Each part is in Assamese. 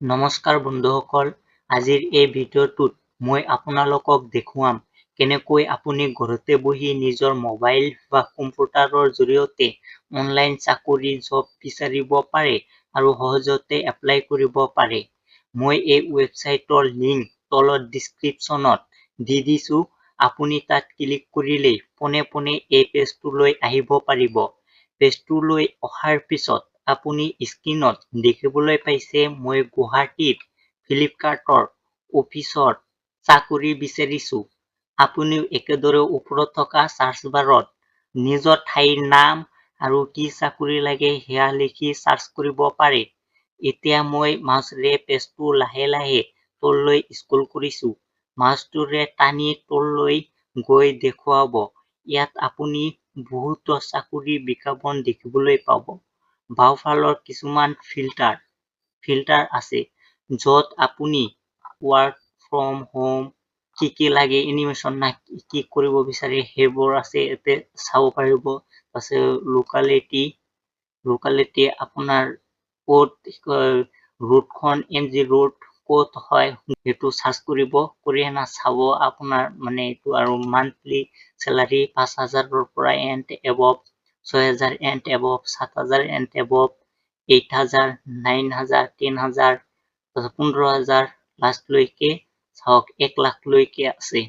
নমস্কাৰ বন্ধুসকল, আজিৰ এই ভিডিঅ'টোত মই আপোনালোকক দেখুৱাম কেনেকৈ আপুনি ঘৰতে বহি নিজৰ মোবাইল বা কম্পিউটাৰৰ জৰিয়তে অনলাইন চাকৰি জব বিচাৰিব পাৰে আৰু সহজতে এপ্লাই কৰিব পাৰে। মই এই ৱেবছাইটৰ লিংক তলত ডিছক্ৰিপশ্যনত দি দিছোঁ। আপুনি তাত ক্লিক কৰিলেই পোনে পোনে এই পেজটোলৈ আহিব পাৰিব। পেজটোলৈ অহাৰ পিছত আপুনি স্ক্ৰীনত দেখিবলৈ পাইছে মই গুৱাহাটীত ফ্লিপকাৰ্টৰ অফিচত চাকৰি বিচাৰিছোঁ। আপুনিও একেদৰে ওপৰত থকা চাৰ্চ বাৰত নিজৰ ঠাইৰ নাম আৰু কি চাকৰি লাগে সেয়া লিখি চাৰ্চ কৰিব পাৰে। এতিয়া মই মাউচেৰে পেজটো লাহে লাহে তললৈ স্ক্ৰল কৰিছোঁ। মাউচটোৰে টানি তললৈ গৈ দেখুৱাব। ইয়াত আপুনি বহুতো চাকৰি বিজ্ঞাপন দেখিবলৈ পাব। বাওঁফালৰ কিছুমান ফিল্টাৰ আছে, য'ত আপুনি ৱৰ্ক ফ্ৰম হোম কি লাগে, এনিমেশ্যন না কি কৰিব বিচাৰে সেইবোৰ আছে, ইয়াতে চাব পাৰিব। তাৰপিছত লোকালিটি আপোনাৰ ক'ত ৰোডখন NG ৰোড ক'ত হয় সেইটো চাৰ্চ কৰিব, কৰি চাব আপোনাৰ এইটো আৰু মান্থলি চেলাৰী 5,000ৰ পৰা and above 6,000 and above 7,000 and above 8,000 9,000 10,000 15,000 লাষ্টলৈকে চাওক 1 লাখলৈকে আছে।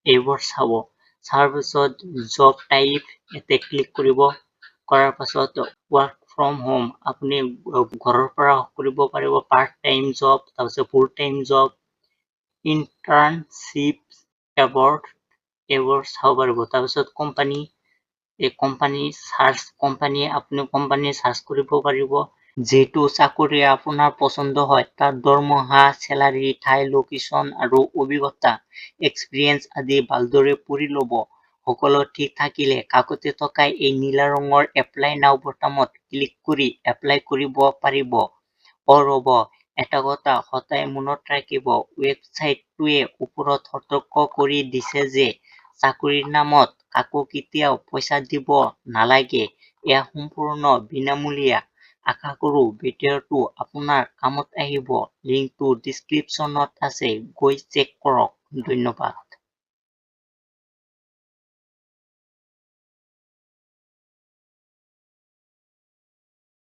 এইবোৰ চাব। চাৰ পিছত জব টাইপ ইয়াতে ক্লিক কৰিব। কৰাৰ পাছত ৱৰ্ক ফ্ৰম হোম আপুনি ঘৰৰ পৰা কৰিব পাৰিব। পাৰ্ট টাইম জব, তাৰপিছত ফুল টাইম জব, ইণ্টাৰ্ণশ্বিপ এইবোৰ চাব পাৰিব। তাৰপিছত কোম্পানী আপুনি কোম্পানী চাৰ্চ কৰিব পাৰিব। যিটো চাকৰি আপোনাৰ পছন্দ হয় তাত দৰমহা, চেলাৰী, ঠাই, লোকেশ্যন আৰু অভিজ্ঞতা, এক্সপিৰিয়েঞ্চ আদি ভালদৰে পঢ়ি ল'ব। সকলো ঠিক থাকিলে কাষতে থকা এই নীলা ৰঙৰ এপ্লাই নাও বটামত ক্লিক কৰি এপ্লাই কৰিব পাৰিব। ৰ'ব, এটা কথা সদায় মনত ৰাখিব, ৱেবছাইটটোৱে ওপৰত সতৰ্ক কৰি দিছে যে চাকৰিৰ নামত কাকো কেতিয়াও পইচা দিব নালাগে। এয়া সম্পূৰ্ণ বিনামূলীয়া। আশা কৰোঁ ভিডিঅ'টো আপোনাৰ কামত আহিব। লিংকটো ডিছক্ৰিপশ্যনত আছে, গৈ চেক কৰক। ধন্যবাদ।